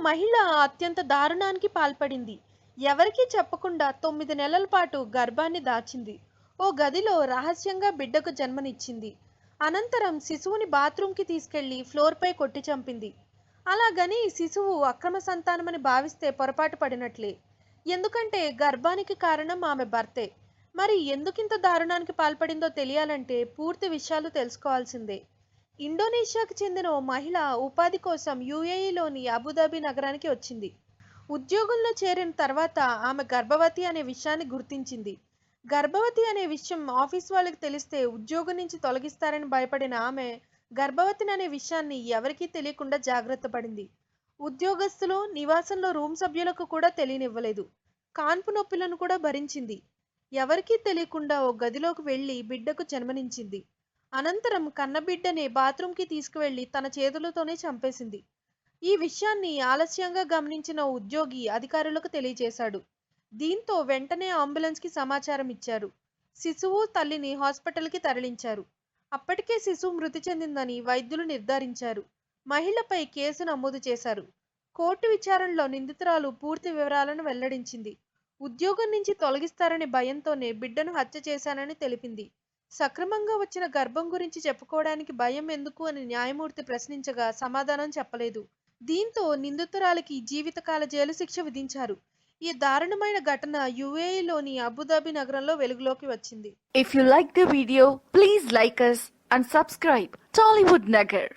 మహిళ అత్యంత దారుణానికి పాల్పడింది. ఎవరికీ చెప్పకుండా 9 నెలల పాటు గర్భాన్ని దాచింది. ఓ గదిలో రహస్యంగా బిడ్డకు జన్మనిచ్చింది. అనంతరం శిశువుని బాత్రూంకి తీసుకెళ్లి ఫ్లోర్పై కొట్టి చంపింది. అలాగని శిశువు అక్రమ సంతానమని భావిస్తే పొరపాటు పడినట్లే. ఎందుకంటే గర్భానికి కారణం ఆమె భర్తే. మరి ఎందుకింత దారుణానికి పాల్పడిందో తెలియాలంటే పూర్తి విషయాలు తెలుసుకోవాల్సిందే. ఇండోనేషియాకు చెందిన ఓ మహిళ ఉపాధి కోసం యుఏఈలోని అబుదాబి నగరానికి వచ్చింది. ఉద్యోగంలో చేరిన తర్వాత ఆమె గర్భవతి అనే విషయాన్ని గుర్తించింది. గర్భవతి అనే విషయం ఆఫీస్ వాళ్ళకి తెలిస్తే ఉద్యోగం నుంచి తొలగిస్తారని భయపడిన ఆమె గర్భవతిని అనే విషయాన్ని ఎవరికీ తెలియకుండా జాగ్రత్త పడింది. ఉద్యోగస్తులు, నివాసంలో రూమ్ సభ్యులకు కూడా తెలియనివ్వలేదు. కాన్పు నొప్పులను కూడా భరించింది. ఎవరికీ తెలియకుండా ఓ గదిలోకి వెళ్లి బిడ్డకు జన్మనిచ్చింది. అనంతరం కన్నబిడ్డని బాత్రూంకి తీసుకువెళ్లి తన చేతులతోనే చంపేసింది. ఈ విషయాన్ని ఆలస్యంగా గమనించిన ఓ ఉద్యోగి అధికారులకు తెలియజేశాడు. దీంతో వెంటనే అంబులెన్స్ కి సమాచారం ఇచ్చారు. శిశువు, తల్లిని హాస్పిటల్కి తరలించారు. అప్పటికే శిశువు మృతి చెందిందని వైద్యులు నిర్ధారించారు. మహిళపై కేసు నమోదు చేశారు. కోర్టు విచారణలో నిందితురాలు పూర్తి వివరాలను వెల్లడించింది. ఉద్యోగం నుంచి తొలగిస్తారనే భయంతోనే బిడ్డను హత్య చేశానని తెలిపింది. సక్రమంగా వచ్చిన గర్భం గురించి చెప్పుకోవడానికి భయం ఎందుకు అని న్యాయమూర్తి ప్రశ్నించగా సమాధానం చెప్పలేదు. దీంతో నిందితురాలికి జీవితకాల జైలు శిక్ష విధించారు. ఈ దారుణమైన ఘటన యుఏఈలోని అబుదాబి నగరంలో వెలుగులోకి వచ్చింది. If you like the video, please like us and subscribe Tollywood Nagar.